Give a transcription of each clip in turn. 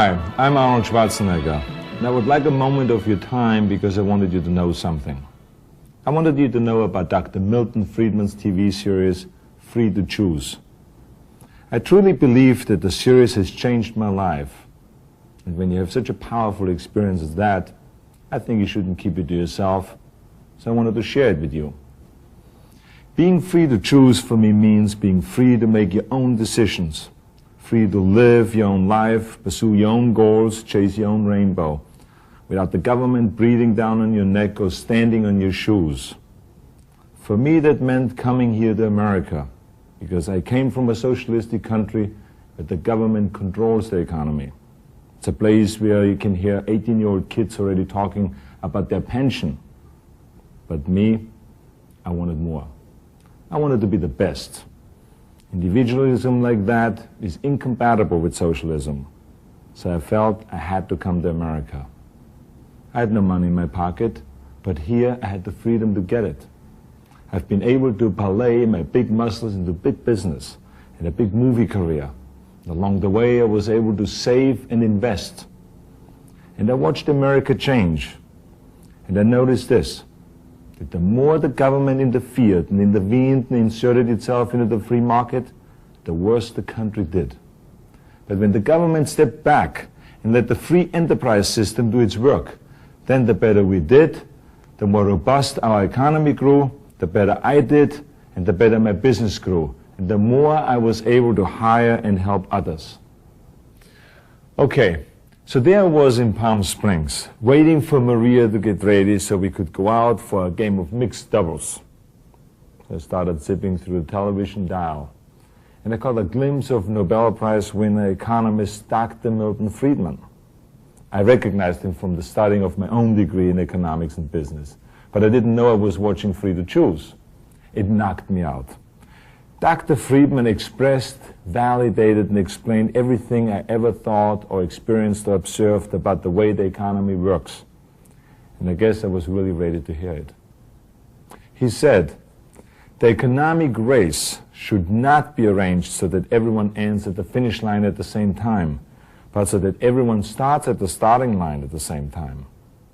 Hi, I'm Arnold Schwarzenegger, and I would like a moment of your time because I wanted you to know something. I wanted you to know about Dr. Milton Friedman's TV series, Free to Choose. I truly believe that the series has changed my life. And when you have such a powerful experience as that, I think you shouldn't keep it to yourself. So I wanted to share it with you. Being free to choose for me means being free to make your own decisions, free to live your own life, pursue your own goals, chase your own rainbow, without the government breathing down on your neck or standing on your shoes. For me, that meant coming here to America, because I came from a socialistic country where the government controls the economy. It's a place where you can hear 18-year-old kids already talking about their pension. But me, I wanted more. I wanted to be the best. Individualism like that is incompatible with socialism. So I felt I had to come to America. I had no money in my pocket, but here I had the freedom to get it. I've been able to parlay my big muscles into big business and a big movie career. And along the way, I was able to save and invest. And I watched America change. And I noticed this, that the more the government interfered and intervened and inserted itself into the free market, the worse the country did. But when the government stepped back and let the free enterprise system do its work, then the better we did, the more robust our economy grew, the better I did, and the better my business grew, and the more I was able to hire and help others. Okay. So there I was in Palm Springs, waiting for Maria to get ready so we could go out for a game of mixed doubles. I started zipping through the television dial, and I caught a glimpse of Nobel Prize winner economist Dr. Milton Friedman. I recognized him from the studying of my own degree in economics and business, but I didn't know I was watching Free to Choose. It knocked me out. Dr. Friedman expressed, validated, and explained everything I ever thought or experienced or observed about the way the economy works. And I guess I was really ready to hear it. He said, the economic race should not be arranged so that everyone ends at the finish line at the same time, but so that everyone starts at the starting line at the same time.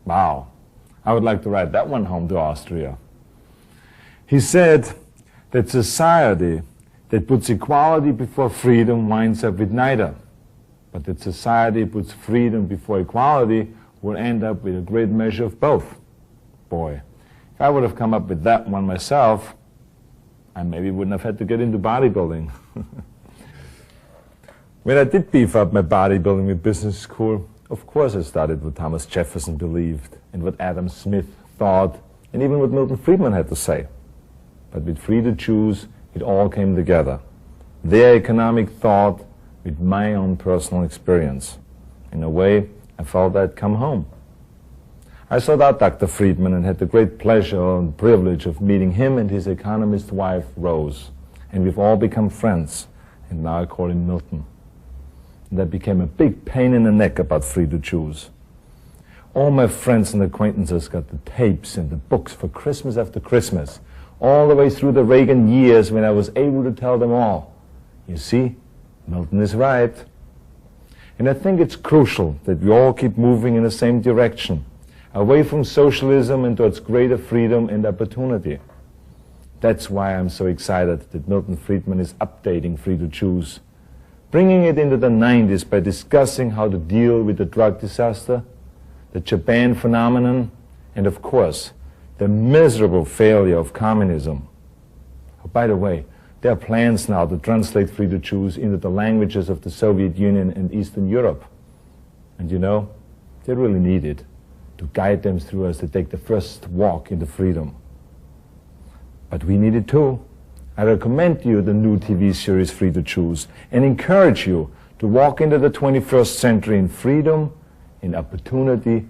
Wow. I would like to write that one home to Austria. He said that society that puts equality before freedom winds up with neither. But that society puts freedom before equality will end up with a great measure of both. Boy, if I would have come up with that one myself, I maybe wouldn't have had to get into bodybuilding. When I did beef up my bodybuilding with business school, of course I studied what Thomas Jefferson believed, and what Adam Smith thought, and even what Milton Friedman had to say. But with Free to Choose, it all came together. Their economic thought with my own personal experience. In a way, I felt I'd come home. I sought out Dr. Friedman and had the great pleasure and privilege of meeting him and his economist wife, Rose. And we've all become friends, and now I call him Milton. And that became a big pain in the neck about Free to Choose. All my friends and acquaintances got the tapes and the books for Christmas after Christmas, all the way through the Reagan years when I was able to tell them all, you see, Milton is right. And I think it's crucial that we all keep moving in the same direction, away from socialism and towards greater freedom and opportunity. That's why I'm so excited that Milton Friedman is updating Free to Choose, bringing it into the 90s by discussing how to deal with the drug disaster, the Japan phenomenon, and of course, the miserable failure of communism. Oh, by the way, there are plans now to translate Free to Choose into the languages of the Soviet Union and Eastern Europe. And you know, they really need it to guide them through as they take the first walk into freedom. But we need it too. I recommend you the new TV series Free to Choose and encourage you to walk into the 21st century in freedom, in opportunity,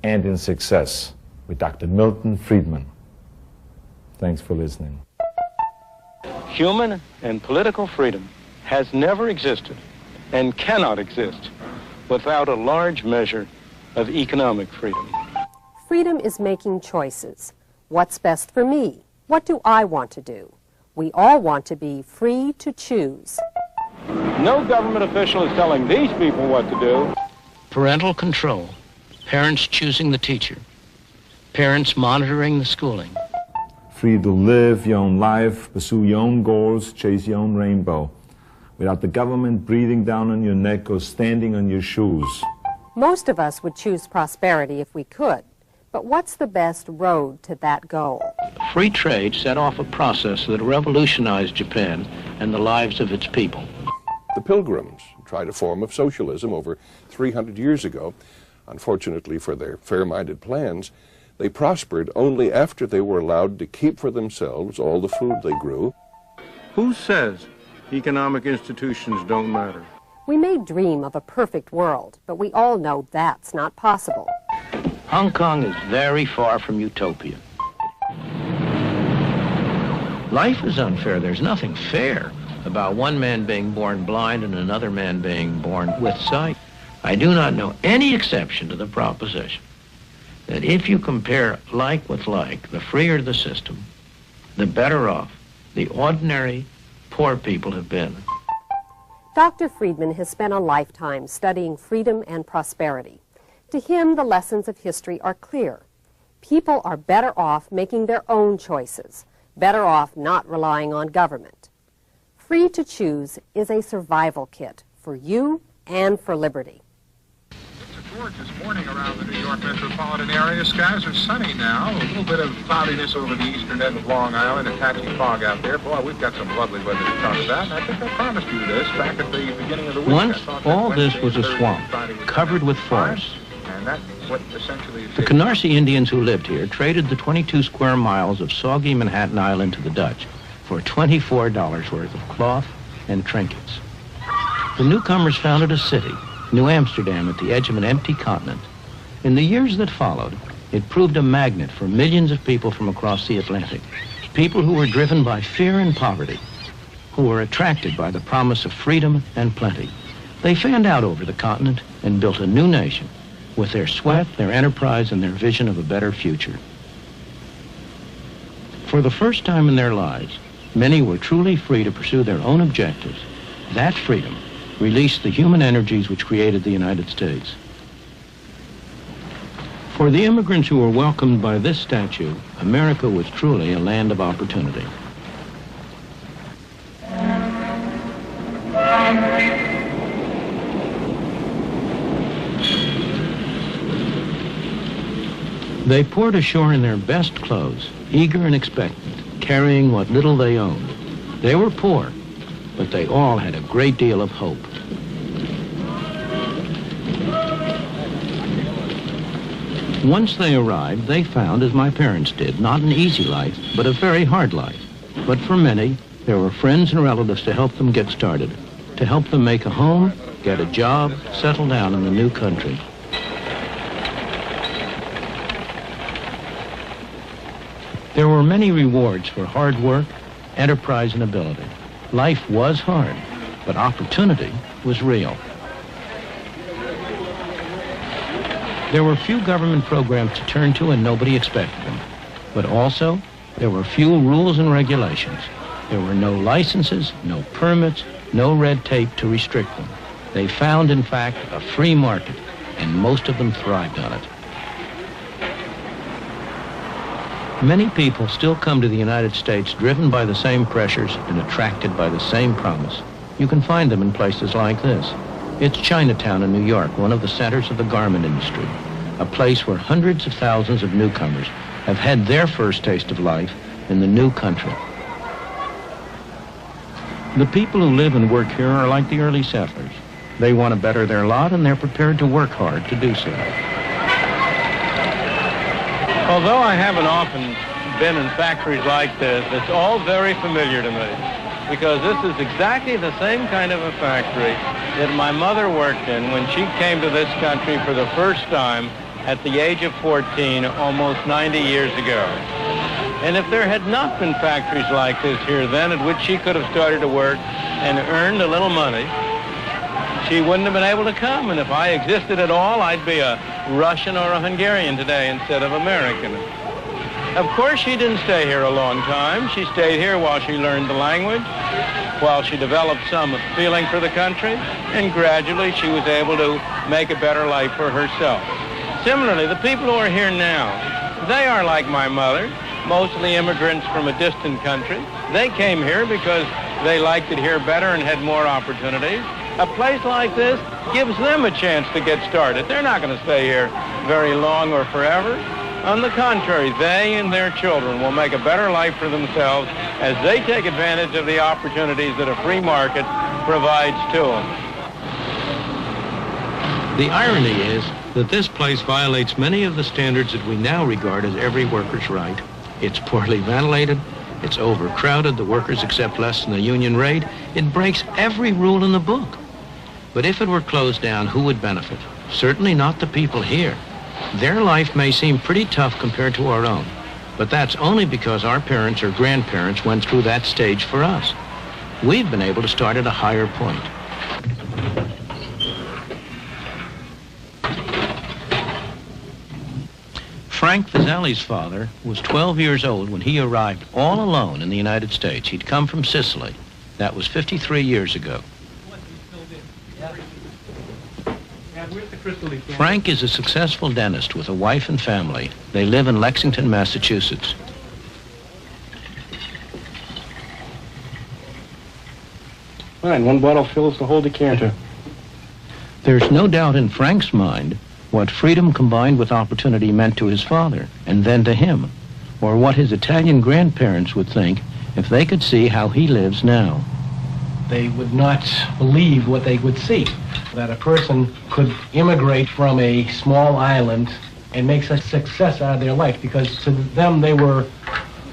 and in success. With Dr. Milton Friedman. Thanks for listening. Human and political freedom has never existed and cannot exist without a large measure of economic freedom. Freedom is making choices. What's best for me? What do I want to do? We all want to be free to choose. No government official is telling these people what to do. Parental control, parents choosing the teacher, parents monitoring the schooling. Free to live your own life, pursue your own goals, chase your own rainbow, without the government breathing down on your neck or standing on your shoes. Most of us would choose prosperity if we could, but what's the best road to that goal? Free trade set off a process that revolutionized Japan and the lives of its people. The Pilgrims tried a form of socialism over 300 years ago. Unfortunately for their fair-minded plans, they prospered only after they were allowed to keep for themselves all the food they grew. Who says economic institutions don't matter? We may dream of a perfect world, but we all know that's not possible. Hong Kong is very far from utopia. Life is unfair. There's nothing fair about one man being born blind and another man being born with sight. I do not know any exception to the proposition that if you compare like with like, the freer the system, the better off the ordinary poor people have been. Dr. Friedman has spent a lifetime studying freedom and prosperity. To him, the lessons of history are clear. People are better off making their own choices, better off not relying on government. Free to choose is a survival kit for you and for liberty. It's a gorgeous morning around the New York metropolitan area. Skies are sunny now. A little bit of cloudiness over the eastern end of Long Island, a patchy fog out there. Boy, we've got some lovely weather to talk about, and I think I promised you this back at the beginning of the week. Once, all this was a swamp, covered with forests. And that's what essentially The Canarsie Indians who lived here traded the 22 square miles of soggy Manhattan Island to the Dutch for $24 worth of cloth and trinkets. The newcomers founded a city, New Amsterdam, at the edge of an empty continent. In the years that followed, it proved a magnet for millions of people from across the Atlantic, people who were driven by fear and poverty, who were attracted by the promise of freedom and plenty. They fanned out over the continent and built a new nation with their sweat, their enterprise, and their vision of a better future. For the first time in their lives, many were truly free to pursue their own objectives. That freedom released the human energies which created the United States. For the immigrants who were welcomed by this statue, America was truly a land of opportunity. They poured ashore in their best clothes, eager and expectant, carrying what little they owned. They were poor, but they all had a great deal of hope. Once they arrived, they found, as my parents did, not an easy life, but a very hard life. But for many, there were friends and relatives to help them get started, to help them make a home, get a job, settle down in the new country. There were many rewards for hard work, enterprise, and ability. Life was hard, but opportunity was real. There were few government programs to turn to, and nobody expected them. But also, there were few rules and regulations. There were no licenses, no permits, no red tape to restrict them. They found, in fact, a free market, and most of them thrived on it. Many people still come to the United States driven by the same pressures and attracted by the same promise. You can find them in places like this. It's Chinatown in New York, one of the centers of the garment industry, a place where hundreds of thousands of newcomers have had their first taste of life in the new country. The people who live and work here are like the early settlers. They want to better their lot, and they're prepared to work hard to do so. Although I haven't often been in factories like this, it's all very familiar to me, because this is exactly the same kind of a factory that my mother worked in when she came to this country for the first time at the age of 14, almost 90 years ago. And if there had not been factories like this here then, at which she could have started to work and earned a little money, she wouldn't have been able to come. And if I existed at all, I'd be a Russian or a Hungarian today instead of American. Of course, she didn't stay here a long time. She stayed here while she learned the language. while she developed some feeling for the country, and gradually she was able to make a better life for herself. Similarly, the people who are here now, they are like my mother, mostly immigrants from a distant country. They came here because they liked it here better and had more opportunities. A place like this gives them a chance to get started. They're not going to stay here very long or forever. On the contrary, they and their children will make a better life for themselves as they take advantage of the opportunities that a free market provides to them. The irony is that this place violates many of the standards that we now regard as every worker's right. It's poorly ventilated, it's overcrowded, the workers accept less than the union rate, it breaks every rule in the book. But if it were closed down, who would benefit? Certainly not the people here. Their life may seem pretty tough compared to our own, but that's only because our parents or grandparents went through that stage for us. We've been able to start at a higher point. Frank Vasali's father was 12 years old when he arrived all alone in the United States. He'd come from Sicily. That was 53 years ago. Frank is a successful dentist with a wife and family. They live in Lexington, Massachusetts. Fine, one bottle fills the whole decanter. There's no doubt in Frank's mind what freedom combined with opportunity meant to his father, and then to him, or what his Italian grandparents would think if they could see how he lives now. They would not believe what they would see, that a person could immigrate from a small island and make such success out of their life, because to them they were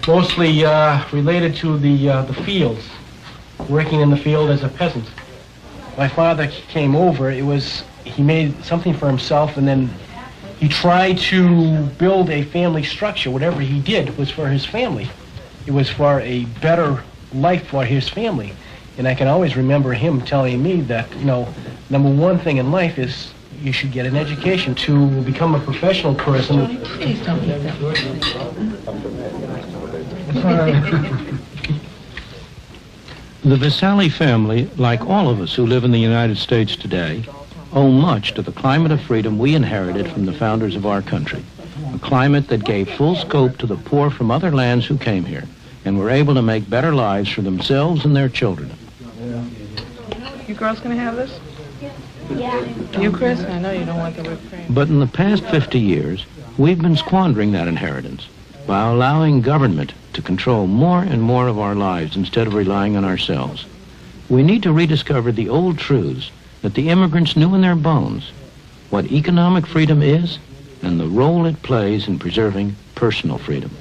mostly related to the fields, working in the field as a peasant. My father came over, he made something for himself, and then he tried to build a family structure. Whatever he did was for his family. It was for a better life for his family. And I can always remember him telling me that, you know, number one thing in life is you should get an education to become a professional person. The Vasali family, like all of us who live in the United States today, owe much to the climate of freedom we inherited from the founders of our country. A climate that gave full scope to the poor from other lands who came here and were able to make better lives for themselves and their children. You girls gonna have this? Yeah. You, Chris? I know you don't want the whipped cream. But in the past 50 years, we've been squandering that inheritance by allowing government to control more and more of our lives instead of relying on ourselves. We need to rediscover the old truths that the immigrants knew in their bones, what economic freedom is and the role it plays in preserving personal freedom.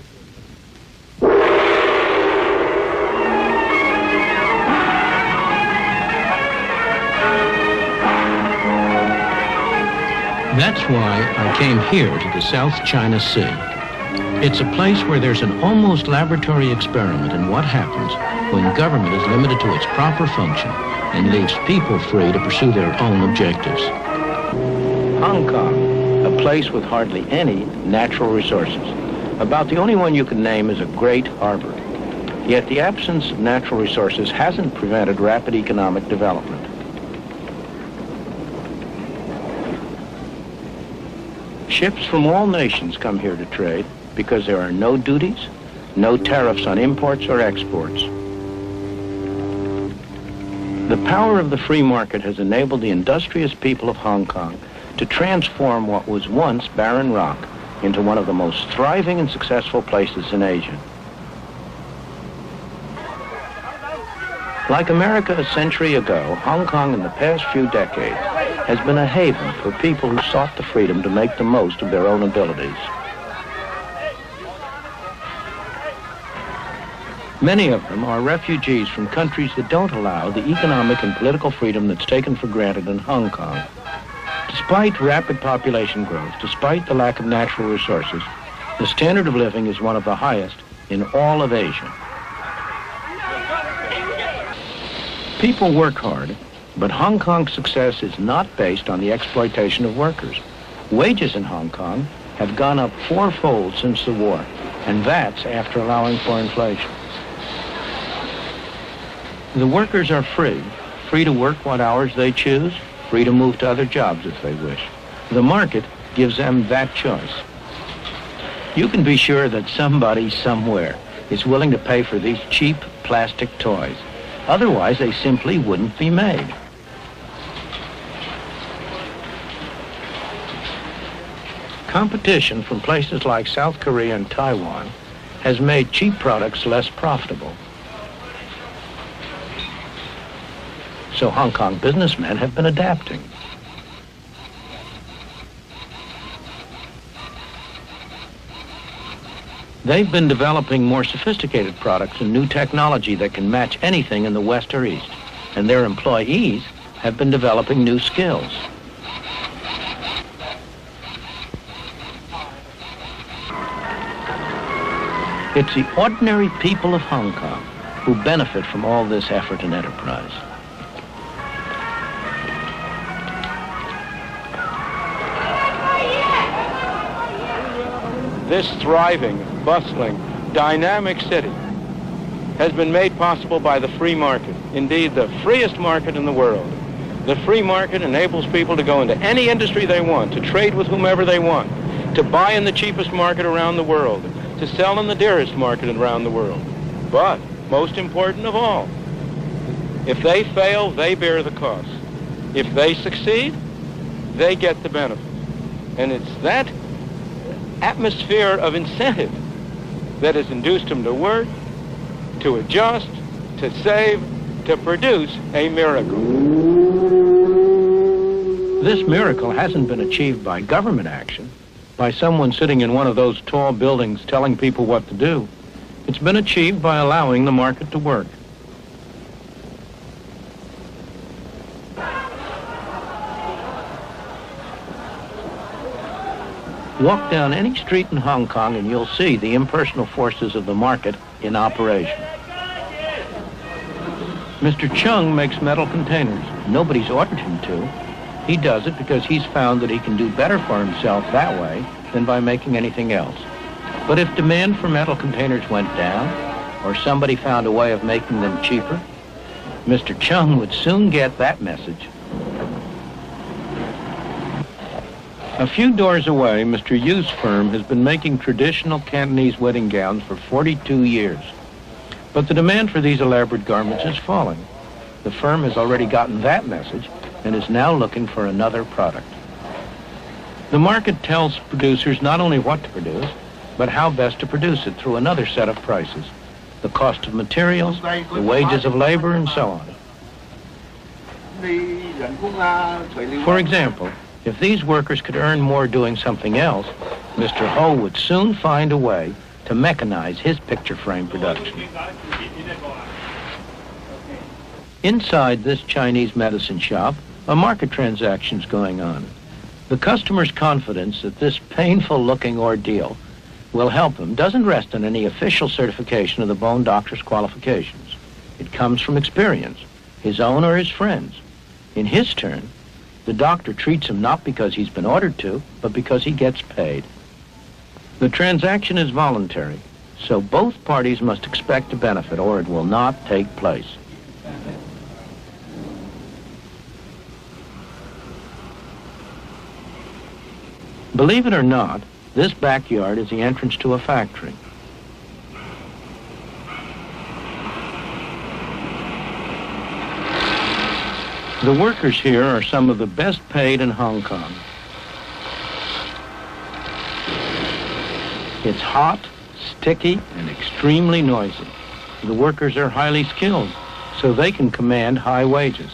That's why I came here to the South China Sea. It's a place where there's an almost laboratory experiment in what happens when government is limited to its proper function and leaves people free to pursue their own objectives. Hong Kong, a place with hardly any natural resources. About the only one you can name is a great harbor. Yet the absence of natural resources hasn't prevented rapid economic development. Ships from all nations come here to trade because there are no duties, no tariffs on imports or exports. The power of the free market has enabled the industrious people of Hong Kong to transform what was once barren rock into one of the most thriving and successful places in Asia. Like America a century ago, Hong Kong in the past few decades has been a haven for people who sought the freedom to make the most of their own abilities. Many of them are refugees from countries that don't allow the economic and political freedom that's taken for granted in Hong Kong. Despite rapid population growth, despite the lack of natural resources, the standard of living is one of the highest in all of Asia. People work hard, but Hong Kong's success is not based on the exploitation of workers. Wages in Hong Kong have gone up fourfold since the war, and that's after allowing for inflation. The workers are free to work what hours they choose, free to move to other jobs if they wish. The market gives them that choice. You can be sure that somebody somewhere is willing to pay for these cheap plastic toys. Otherwise, they simply wouldn't be made. Competition from places like South Korea and Taiwan has made cheap products less profitable. So Hong Kong businessmen have been adapting. They've been developing more sophisticated products and new technology that can match anything in the West or East. And their employees have been developing new skills. It's the ordinary people of Hong Kong who benefit from all this effort and enterprise. This thriving, bustling, dynamic city has been made possible by the free market, indeed the freest market in the world. The free market enables people to go into any industry they want, to trade with whomever they want, to buy in the cheapest market around the world, to sell in the dearest market around the world. But, most important of all, if they fail, they bear the cost. If they succeed, they get the benefit. And it's that atmosphere of incentive that has induced them to work, to adjust, to save, to produce a miracle. This miracle hasn't been achieved by government action, by someone sitting in one of those tall buildings telling people what to do. It's been achieved by allowing the market to work. Walk down any street in Hong Kong and you'll see the impersonal forces of the market in operation. Mr. Chung makes metal containers. Nobody's ordered him to. He does it because he's found that he can do better for himself that way than by making anything else. But if demand for metal containers went down, or somebody found a way of making them cheaper, Mr. Chung would soon get that message. A few doors away, Mr. Yu's firm has been making traditional Cantonese wedding gowns for 42 years. But the demand for these elaborate garments is falling. The firm has already gotten that message and is now looking for another product. The market tells producers not only what to produce, but how best to produce it through another set of prices. The cost of materials, the wages of labor, and so on. For example, if these workers could earn more doing something else, Mr. Ho would soon find a way to mechanize his picture frame production. Inside this Chinese medicine shop, a market transaction's going on. The customer's confidence that this painful-looking ordeal will help him doesn't rest on any official certification of the bone doctor's qualifications. It comes from experience, his own or his friends. In his turn, the doctor treats him not because he's been ordered to, but because he gets paid. The transaction is voluntary, so both parties must expect to benefit or it will not take place. Believe it or not, this backyard is the entrance to a factory. The workers here are some of the best paid in Hong Kong. It's hot, sticky, and extremely noisy. The workers are highly skilled, so they can command high wages.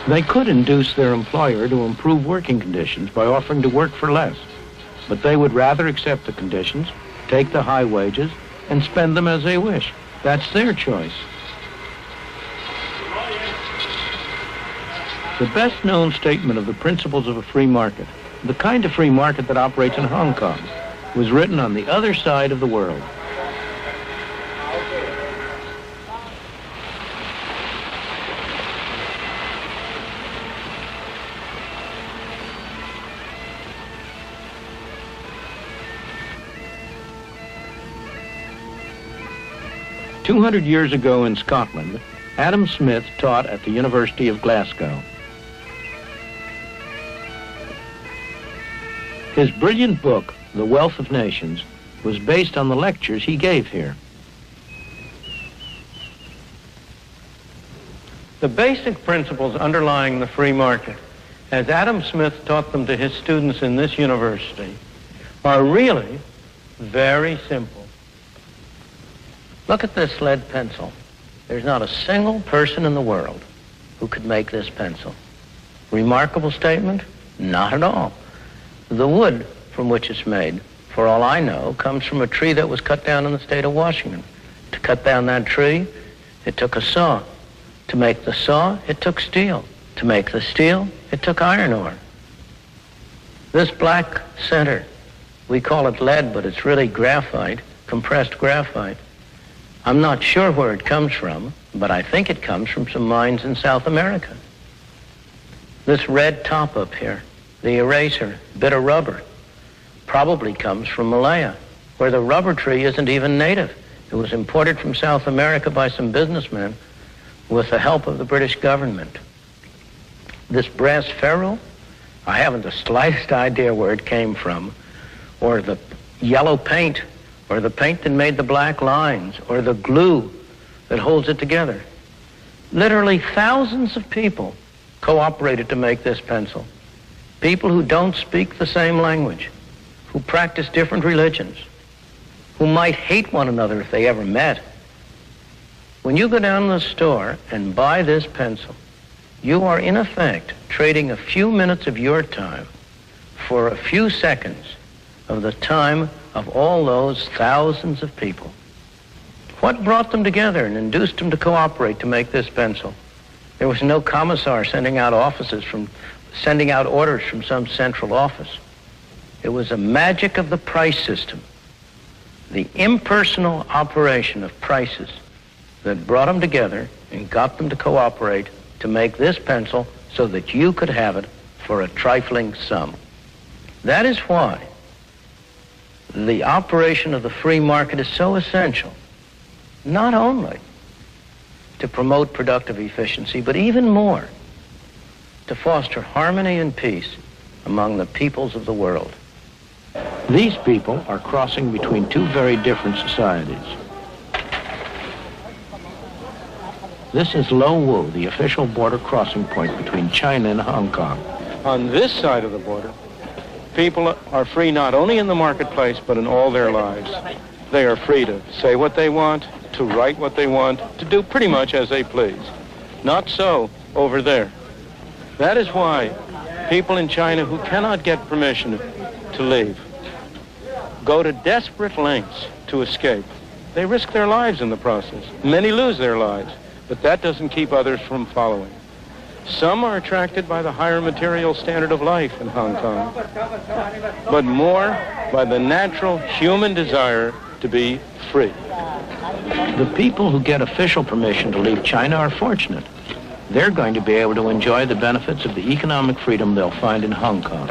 They could induce their employer to improve working conditions by offering to work for less, but they would rather accept the conditions, take the high wages, and spend them as they wish. That's their choice. The best-known statement of the principles of a free market, the kind of free market that operates in Hong Kong, was written on the other side of the world. 200 years ago in Scotland, Adam Smith taught at the University of Glasgow. His brilliant book, The Wealth of Nations, was based on the lectures he gave here. The basic principles underlying the free market, as Adam Smith taught them to his students in this university, are really very simple. Look at this lead pencil. There's not a single person in the world who could make this pencil. Remarkable statement? Not at all. The wood from which it's made, for all I know, comes from a tree that was cut down in the state of Washington. To cut down that tree, it took a saw. To make the saw, it took steel. To make the steel, it took iron ore. This black center, we call it lead, but it's really graphite, compressed graphite. I'm not sure where it comes from, but I think it comes from some mines in South America. This red top up here, the eraser, bit of rubber, probably comes from Malaya, where the rubber tree isn't even native. It was imported from South America by some businessmen with the help of the British government. This brass ferrule, I haven't the slightest idea where it came from, or the yellow paint, or the paint that made the black lines, or the glue that holds it together. Literally thousands of people cooperated to make this pencil. People who don't speak the same language, who practice different religions, who might hate one another if they ever met. When you go down to the store and buy this pencil, you are in effect trading a few minutes of your time for a few seconds of the time of all those thousands of people. What brought them together and induced them to cooperate to make this pencil? There was no commissar sending out orders from some central office. It was a magic of the price system, the impersonal operation of prices that brought them together and got them to cooperate to make this pencil so that you could have it for a trifling sum. That is why the operation of the free market is so essential, not only to promote productive efficiency, but even more to foster harmony and peace among the peoples of the world. These people are crossing between two very different societies. This is Lo Wu, the official border crossing point between China and Hong Kong. On this side of the border, people are free not only in the marketplace, but in all their lives. They are free to say what they want, to write what they want, to do pretty much as they please. Not so over there. That is why people in China who cannot get permission to leave go to desperate lengths to escape. They risk their lives in the process. Many lose their lives, but that doesn't keep others from following. Some are attracted by the higher material standard of life in Hong Kong, but more by the natural human desire to be free. The people who get official permission to leave China are fortunate. They're going to be able to enjoy the benefits of the economic freedom they'll find in Hong Kong.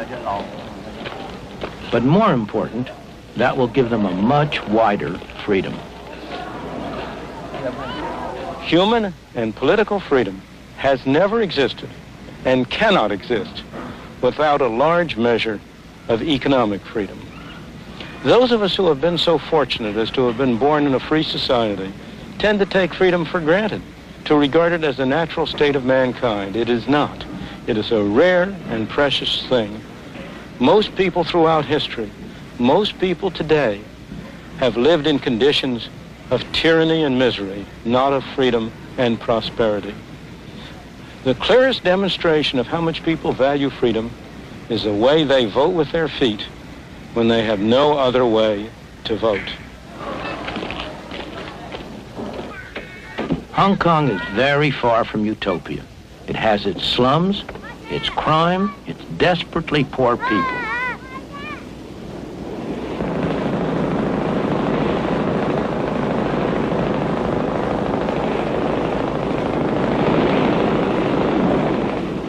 But more important, that will give them a much wider freedom. Human and political freedom has never existed and cannot exist without a large measure of economic freedom. Those of us who have been so fortunate as to have been born in a free society tend to take freedom for granted, to regard it as a natural state of mankind. It is not. It is a rare and precious thing. Most people throughout history, most people today have lived in conditions of tyranny and misery, not of freedom and prosperity. The clearest demonstration of how much people value freedom is the way they vote with their feet when they have no other way to vote. Hong Kong is very far from utopia. It has its slums, its crime, its desperately poor people.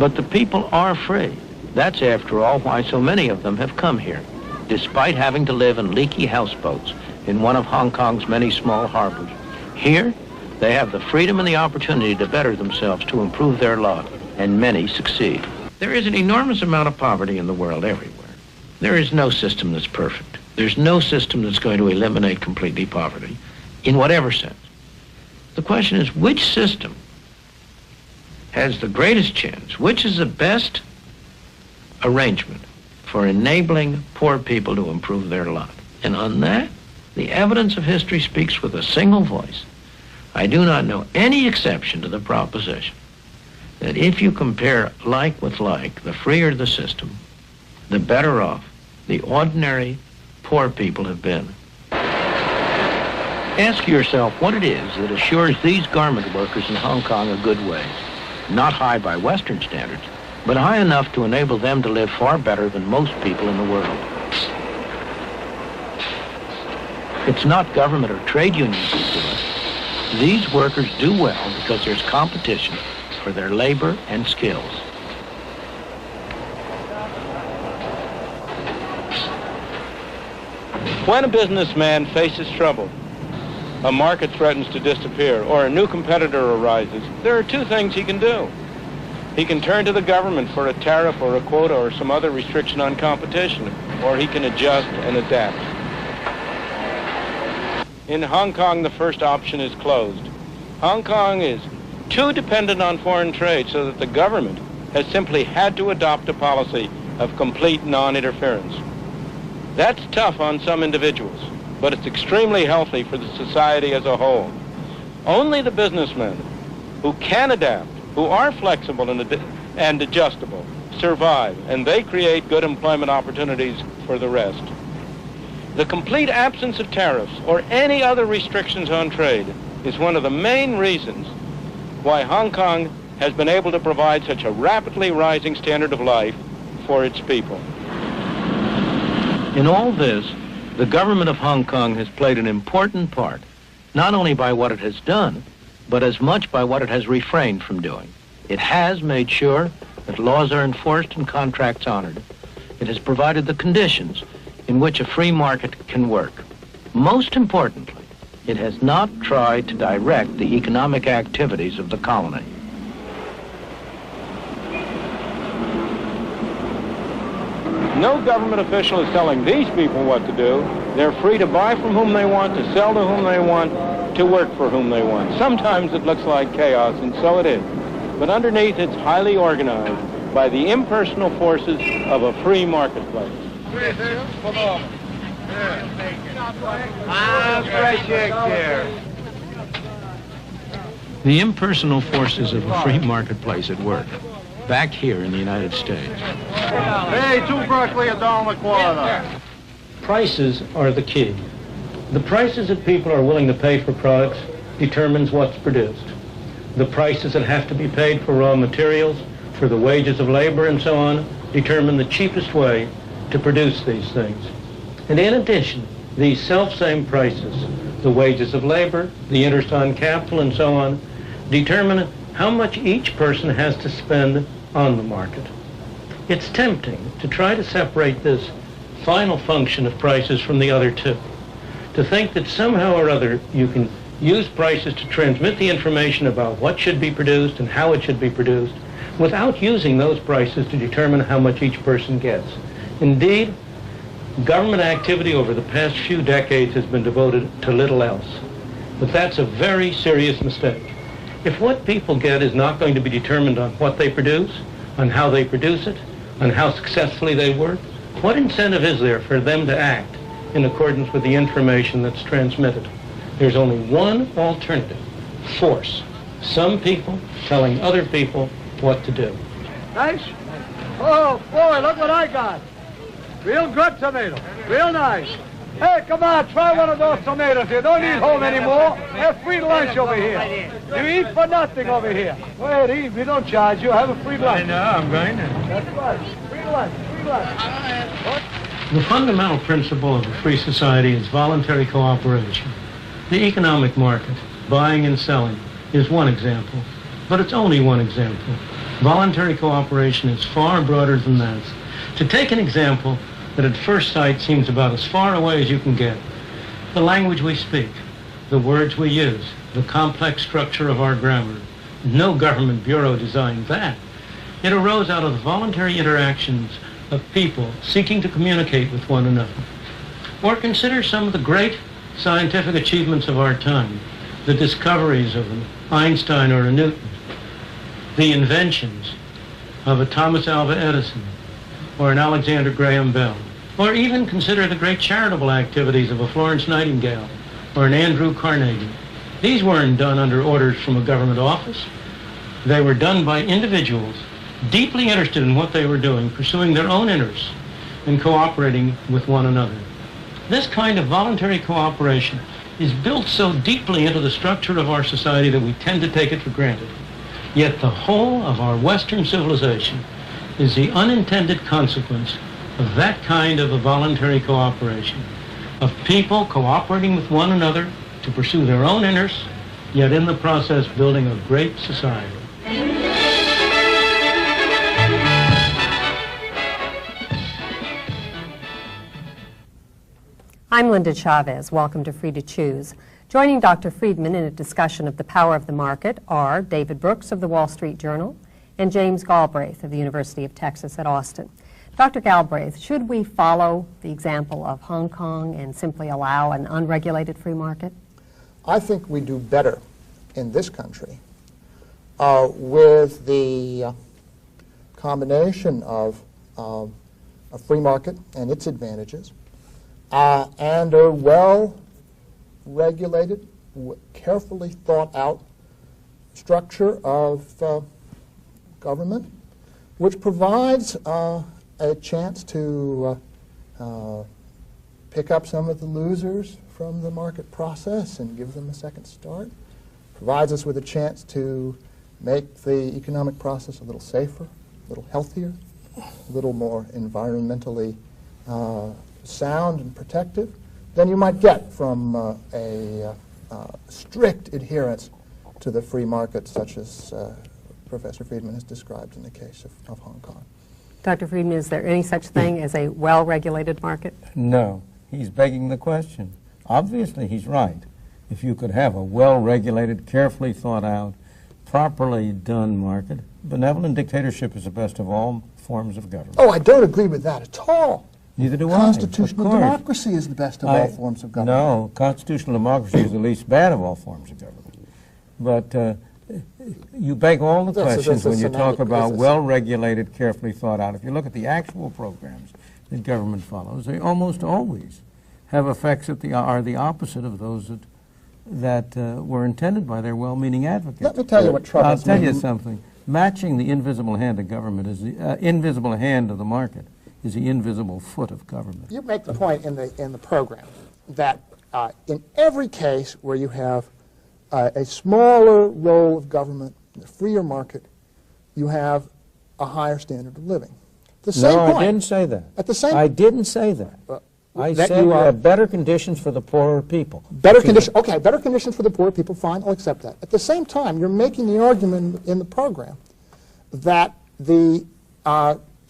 But the people are free. That's, after all, why so many of them have come here, despite having to live in leaky houseboats in one of Hong Kong's many small harbors. Here, they have the freedom and the opportunity to better themselves, to improve their lot, and many succeed. There is an enormous amount of poverty in the world everywhere. There is no system that's perfect. There's no system that's going to eliminate completely poverty, in whatever sense. The question is, which system has the greatest chance? Which is the best arrangement for enabling poor people to improve their lot? And on that, the evidence of history speaks with a single voice. I do not know any exception to the proposition that if you compare like with like, the freer the system, the better off the ordinary poor people have been. Ask yourself what it is that assures these garment workers in Hong Kong a good wage. Not high by Western standards, but high enough to enable them to live far better than most people in the world. It's not government or trade unions that do it. These workers do well because there's competition for their labor and skills. When a businessman faces trouble, a market threatens to disappear, or a new competitor arises, there are two things he can do. He can turn to the government for a tariff or a quota or some other restriction on competition, or he can adjust and adapt. In Hong Kong, the first option is closed. Hong Kong is too dependent on foreign trade so that the government has simply had to adopt a policy of complete non-interference. That's tough on some individuals, but it's extremely healthy for the society as a whole. Only the businessmen who can adapt, who are flexible and adjustable, survive, and they create good employment opportunities for the rest. The complete absence of tariffs or any other restrictions on trade is one of the main reasons why Hong Kong has been able to provide such a rapidly rising standard of life for its people. In all this, the government of Hong Kong has played an important part, not only by what it has done, but as much by what it has refrained from doing. It has made sure that laws are enforced and contracts honored. It has provided the conditions in which a free market can work. Most importantly, it has not tried to direct the economic activities of the colony. No government official is telling these people what to do. They're free to buy from whom they want, to sell to whom they want, to work for whom they want. Sometimes it looks like chaos, and so it is. But underneath, it's highly organized by the impersonal forces of a free marketplace. The impersonal forces of a free marketplace at work, back here in the United States. Hey, 2 broccoli, $1.25. Prices are the key. The prices that people are willing to pay for products determines what's produced. The prices that have to be paid for raw materials, for the wages of labor and so on, determine the cheapest way to produce these things. And in addition, these self-same prices, the wages of labor, the interest on capital and so on, determine how much each person has to spend on the market. It's tempting to try to separate this final function of prices from the other two, to think that somehow or other you can use prices to transmit the information about what should be produced and how it should be produced without using those prices to determine how much each person gets. Indeed, government activity over the past few decades has been devoted to little else. But that's a very serious mistake. If what people get is not going to be determined on what they produce, on how they produce it, on how successfully they work, what incentive is there for them to act in accordance with the information that's transmitted? There's only one alternative: force. Some people telling other people what to do. Nice? Oh, boy, look what I got. Real good tomato. Real nice. Hey, come on, try one of those tomatoes. You don't eat home anymore. Have free lunch over here. You eat for nothing over here. Go ahead, eat. We don't charge you. Have a free lunch. I know, I'm going to. That's right. Free lunch, free lunch. The fundamental principle of a free society is voluntary cooperation. The economic market, buying and selling, is one example, but it's only one example. Voluntary cooperation is far broader than that. To take an example that at first sight seems about as far away as you can get, the language we speak. the words we use, the complex structure of our grammar. No government bureau designed that. It arose out of the voluntary interactions of people seeking to communicate with one another. Or consider some of the great scientific achievements of our time, the discoveries of an Einstein or a Newton, the inventions of a Thomas Alva Edison or an Alexander Graham Bell, or even consider the great charitable activities of a Florence Nightingale or an Andrew Carnegie. These weren't done under orders from a government office. They were done by individuals deeply interested in what they were doing, pursuing their own interests and cooperating with one another. This kind of voluntary cooperation is built so deeply into the structure of our society that we tend to take it for granted. Yet the whole of our Western civilization is the unintended consequence of that kind of a voluntary cooperation, of people cooperating with one another to pursue their own interests, yet in the process building a great society. I'm Linda Chavez. Welcome to Free to Choose. Joining Dr. Friedman in a discussion of the power of the market are David Brooks of the Wall Street Journal and James Galbraith of the University of Texas at Austin. Dr. Galbraith, should we follow the example of Hong Kong and simply allow an unregulated free market? I think we do better in this country with the combination of a free market and its advantages and a well-regulated, carefully thought-out structure of government, which provides a chance to pick up some of the losers from the market process and give them a second start, provides us with a chance to make the economic process a little safer, a little healthier, a little more environmentally sound and protective than you might get from a strict adherence to the free market such as Professor Friedman has described in the case of Hong Kong. Dr. Friedman, is there any such thing as a well-regulated market? No. He's begging the question. Obviously, he's right. If you could have a well-regulated, carefully thought-out, properly done market, benevolent dictatorship is the best of all forms of government. Oh, I don't agree with that at all. Neither do Constitutional democracy is the best of all forms of government. No, constitutional democracy is the least bad of all forms of government. But you beg all the questions when you talk about well-regulated, carefully thought out. If you look at the actual programs that government follows, they almost always have effects that are the opposite of those that were intended by their well-meaning advocates. Let me tell you what troubles me. I'll tell you something. Matching the invisible hand of government is the invisible hand of the market is the invisible foot of government. You make the point in the program that in every case where you have a smaller role of government, a freer market, you have a higher standard of living. The same point. I didn't say that. At the same. I didn't say that. I said you have better conditions for the poorer people. Better conditions. Okay, better conditions for the poor people. Fine, I'll accept that. At the same time, you're making the argument in the program that the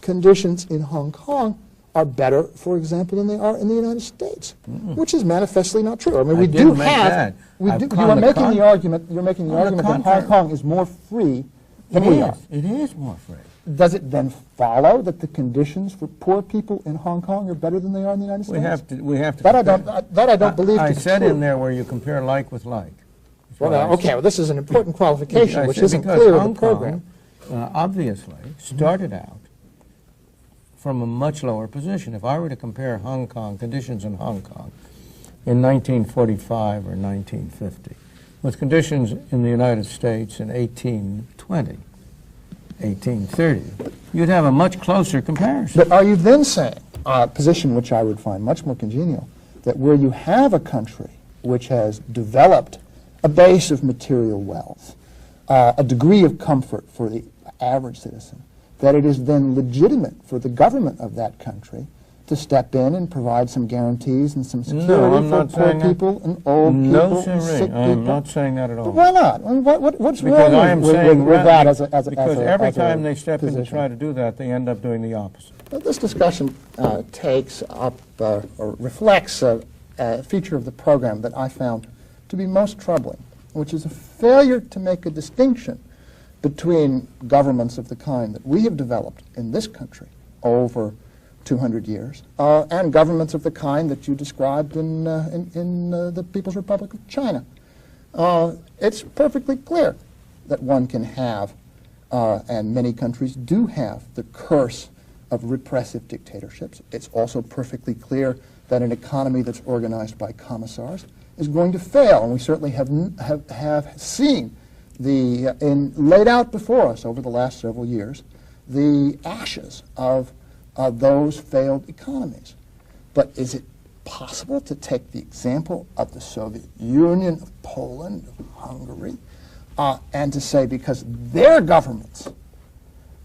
conditions in Hong Kong are better, for example, than they are in the United States, which is manifestly not true. I mean, we do have. You are making the argument. You're making the argument that Hong Kong is more free than we are. It is more free. Does it then follow that the conditions for poor people in Hong Kong are better than they are in the United States? We have to. That I don't believe. I said in there where you compare like with like. Well, okay. Well, this is an important qualification, which isn't clear in the program. Obviously, started out from a much lower position. If I were to compare Hong Kong, conditions in Hong Kong in 1945 or 1950 with conditions in the United States in 1820, 1830, you'd have a much closer comparison. But are you then saying, a position which I would find much more congenial, that where you have a country which has developed a base of material wealth, a degree of comfort for the average citizen, that it is then legitimate for the government of that country to step in and provide some guarantees and some security for poor people and old people and sick people? I'm not saying that at all. But why not? What's wrong with that as a Because every time they step in to try to do that, they end up doing the opposite. Well, this discussion takes up or reflects a feature of the program that I found to be most troubling, which is a failure to make a distinction between governments of the kind that we have developed in this country over 200 years and governments of the kind that you described in the People's Republic of China. It's perfectly clear that one can have, and many countries do have, the curse of repressive dictatorships. It's also perfectly clear that an economy that's organized by commissars is going to fail, and we certainly have seen laid out before us over the last several years the ashes of those failed economies. But is it possible to take the example of the Soviet Union, of Poland, of Hungary, and to say because their governments,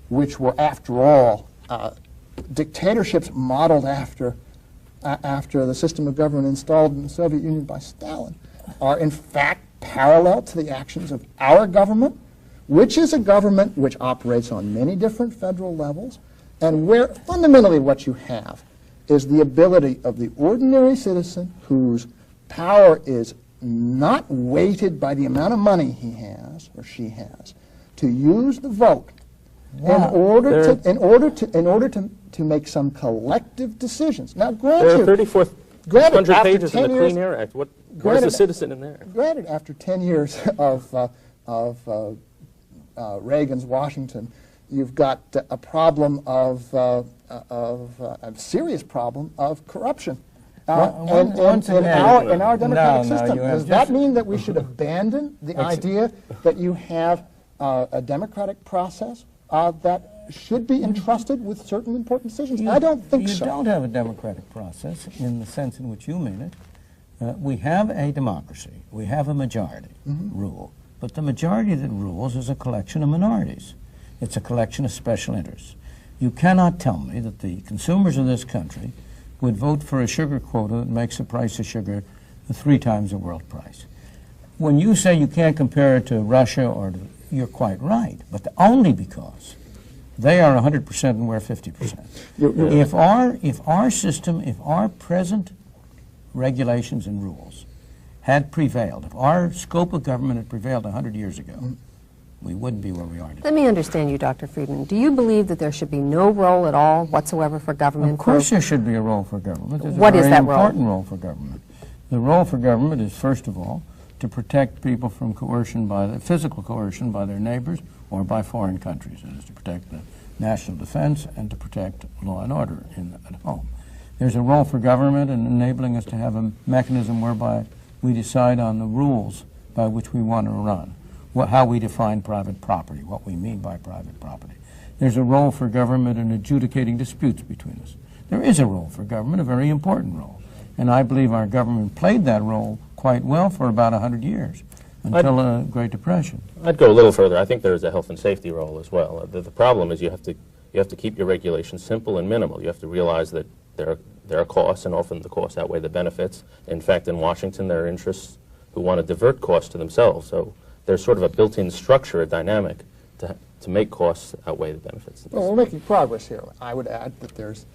which were after all dictatorships modeled after the system of government installed in the Soviet Union by Stalin, are in fact parallel to the actions of our government, which is a government which operates on many different federal levels, and where fundamentally what you have is the ability of the ordinary citizen whose power is not weighted by the amount of money he has or she has to use the vote in order to make some collective decisions. Now, there are 3,400 pages in the Clean Air Act. Where's the citizen in there? Granted, after 10 years of Reagan's Washington, you've got a problem a serious problem of corruption in our democratic system. Does that mean that we should abandon the idea that you have a democratic process that should be entrusted with certain important decisions? I don't think so. You don't have a democratic process in the sense in which you mean it. We have a democracy. We have a majority rule. But the majority that rules is a collection of minorities. It's a collection of special interests. You cannot tell me that the consumers of this country would vote for a sugar quota that makes the price of sugar 3 times the world price. When you say you can't compare it to Russia, you're quite right, but only because they are 100% and we're 50%. If our system, if our present regulations and rules had prevailed, if our scope of government had prevailed 100 years ago, we wouldn't be where we are today. Let me understand you, Dr. Friedman. Do you believe that there should be no role at all whatsoever for government? Of course there should be a role for government. There's what a is very that important role for government. The role for government is, first of all, to protect people from coercion physical coercion by their neighbors or by foreign countries. It is to protect the national defense and to protect law and order at home. There's a role for government in enabling us to have a mechanism whereby we decide on the rules by which we want to run, how we define private property, what we mean by private property. There's a role for government in adjudicating disputes between us. There is a role for government, a very important role. And I believe our government played that role quite well for about 100 years, until the Great Depression. I'd go a little further. I think there is a health and safety role as well. The problem is you have to keep your regulations simple and minimal. You have to realize that there are costs, and often the costs outweigh the benefits. In fact, in Washington, there are interests who want to divert costs to themselves. So there's sort of a built-in structure, a dynamic, to make costs outweigh the benefits. Well, we're making progress here. I would add that there's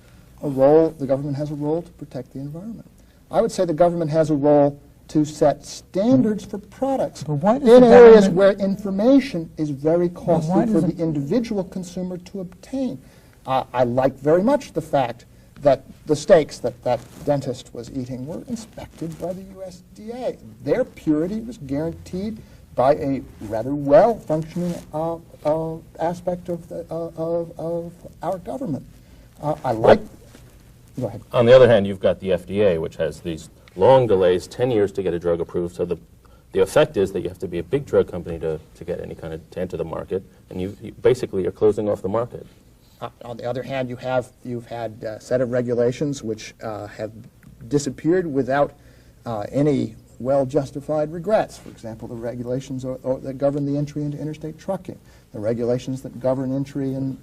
a role, the government has a role to protect the environment. I would say the government has a role to set standards for products in areas where information is very costly for the individual consumer to obtain. I like very much the fact that the steaks that dentist was eating were inspected by the USDA. Their purity was guaranteed by a rather well-functioning aspect of our government. Go ahead. On the other hand, you've got the FDA, which has these long delays, 10 years to get a drug approved. So the effect is that you have to be a big drug company to get any kind of, to enter the market, and you basically are closing off the market. On the other hand, you've had a set of regulations which have disappeared without any well-justified regrets. For example, the regulations that govern the entry into interstate trucking, the regulations that govern entry and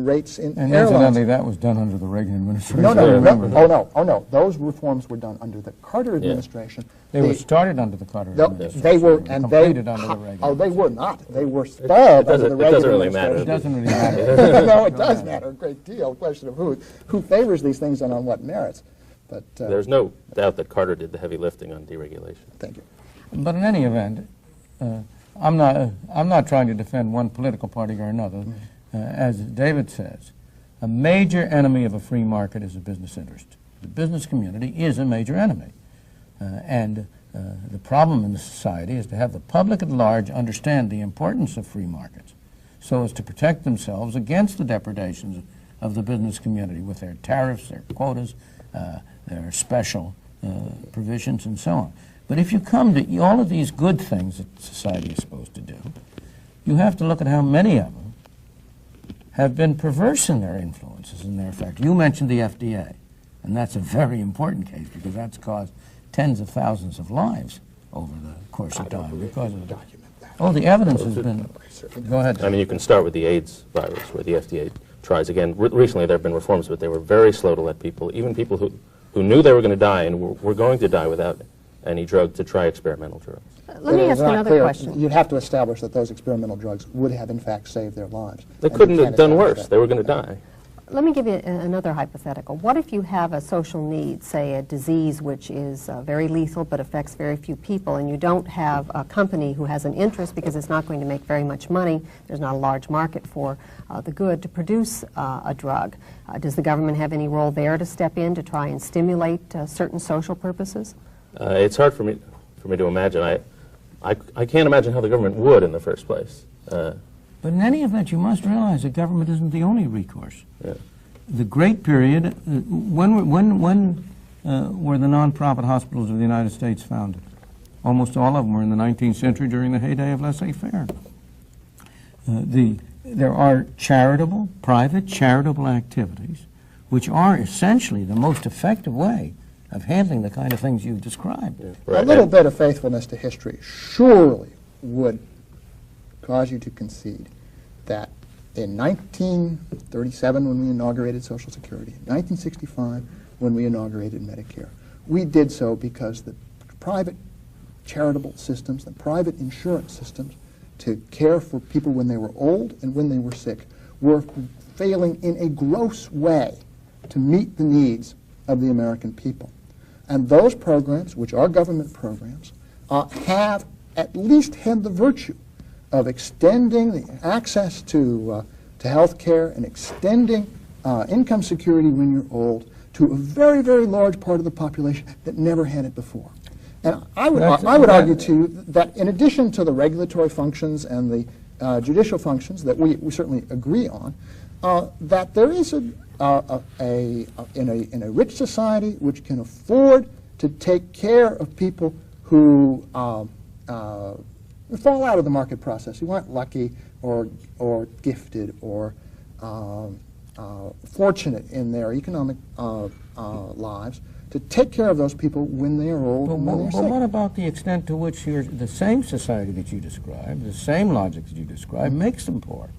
rates in airlines. And incidentally, that was done under the Reagan administration. No. Those reforms were done under the Carter administration. They were started under the Carter administration. They were, and completed under the Reagan. Oh, they were not. They were stalled under the Reagan administration. It doesn't really matter. No, it does matter a great deal. Question of who favors these things and on what merits. But there's no doubt that Carter did the heavy lifting on deregulation. Thank you. But in any event, I'm not trying to defend one political party or another. As David says, a major enemy of a free market is a business interest. The business community is a major enemy. The problem in the society is to have the public at large understand the importance of free markets so as to protect themselves against the depredations of the business community with their tariffs, their quotas, their special provisions, and so on. But if you come to all of these good things that society is supposed to do, you have to look at how many of them have been perverse in their influences and their effect. You mentioned the FDA, and that's a very important case because that's caused tens of thousands of lives over the course of time because of the evidence has been... Go ahead. I mean, you can start with the AIDS virus, where the FDA tries again. Recently, there have been reforms, but they were very slow to let people, even people who knew they were going to die and were going to die without any drug, to try experimental drugs. Let me ask another question. You'd have to establish that those experimental drugs would have, in fact, saved their lives. They couldn't have done worse. They were going to die. Let me give you another hypothetical. What if you have a social need, say a disease which is very lethal but affects very few people, and you don't have a company who has an interest because it's not going to make very much money, there's not a large market for the good to produce a drug. Does the government have any role there to step in to try and stimulate certain social purposes? It's hard for me to imagine. I can't imagine how the government would in the first place. But in any event, you must realize that government isn't the only recourse. Yeah. The great period, when were the non-profit hospitals of the United States founded? Almost all of them were in the 19th century during the heyday of laissez-faire. There are private charitable activities, which are essentially the most effective way of handling the kind of things you've described. Yeah. Right. A little bit of faithfulness to history surely would cause you to concede that in 1937, when we inaugurated Social Security, in 1965, when we inaugurated Medicare, we did so because the private charitable systems, the private insurance systems to care for people when they were old and when they were sick were failing in a gross way to meet the needs of the American people. And those programs, which are government programs, have at least had the virtue of extending the access to health care and extending income security when you're old to a very, very large part of the population that never had it before. And I would argue to you that in addition to the regulatory functions and the judicial functions that we certainly agree on, that there is in a rich society which can afford to take care of people who fall out of the market process, who aren't lucky or gifted or fortunate in their economic lives, to take care of those people when they are old and when they're sick. But what about the extent to which the same society that you describe, the same logic that you describe, makes them poor?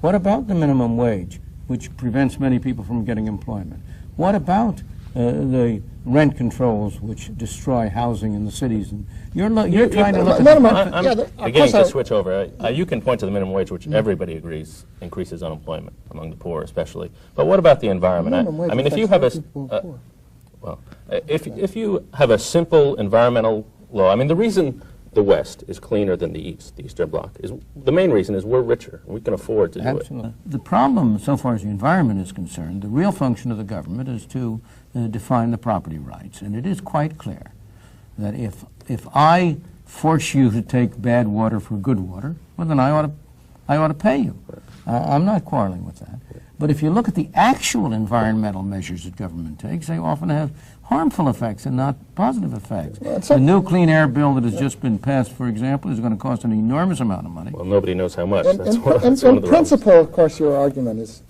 What about the minimum wage, which prevents many people from getting employment? What about the rent controls which destroy housing in the cities? And you're trying to look at... I'm beginning to switch over. You can point to the minimum wage, which everybody agrees increases unemployment among the poor especially. But what about the environment? I mean, if you have if you have a simple environmental law, I mean, the reason the West is cleaner than the East, the Eastern Bloc, is the main reason is we're richer. We can afford to do it. The problem, so far as the environment is concerned, the real function of the government is to define the property rights. And it is quite clear that if I force you to take bad water for good water, well, then I ought to pay you. I'm not quarreling with that. But if you look at the actual environmental measures that government takes, they often have harmful effects and not positive effects. The new Clean Air Bill that has just been passed, for example, is going to cost an enormous amount of money. Well, nobody knows how much. In principle, of course, your argument is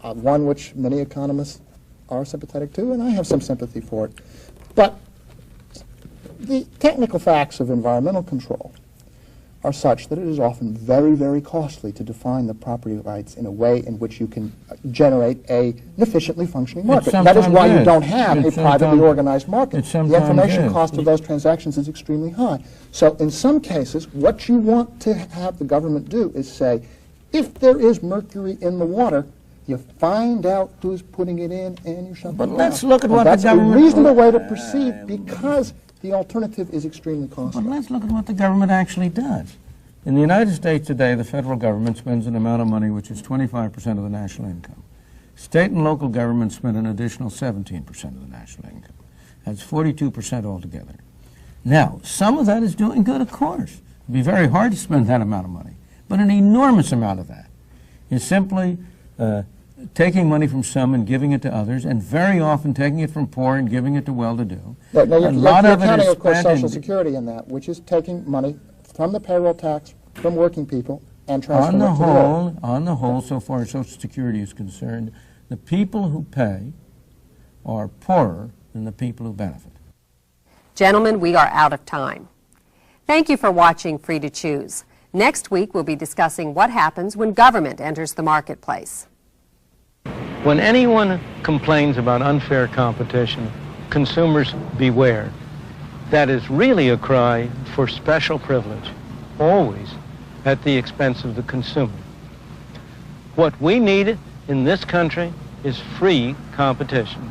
one which many economists are sympathetic to, and I have some sympathy for it. But the technical facts of environmental control are such that it is often very, very costly to define the property rights in a way in which you can generate an efficiently functioning market. That is why you don't have a privately organized market. The information cost of those transactions is extremely high. So in some cases, what you want to have the government do is say, if there is mercury in the water, you find out who's putting it in and you shut it down. But let's look at what the government... That's a reasonable way to proceed because The alternative is extremely costly. But let's look at what the government actually does. In the United States today, the federal government spends an amount of money which is 25% of the national income. State and local governments spend an additional 17% of the national income. That's 42% altogether. Now, some of that is doing good, of course. It'd be very hard to spend that amount of money. But an enormous amount of that is simply taking money from some and giving it to others, and very often taking it from poor and giving it to well-to-do. Now, you're counting, of course, Social Security in that, which is taking money from the payroll tax, from working people, and transferring it to the middle. On the whole, so far as Social Security is concerned, the people who pay are poorer than the people who benefit. Gentlemen, we are out of time. Thank you for watching Free to Choose. Next week, we'll be discussing what happens when government enters the marketplace. When anyone complains about unfair competition, consumers beware. That is really a cry for special privilege, always at the expense of the consumer. What we need in this country is free competition.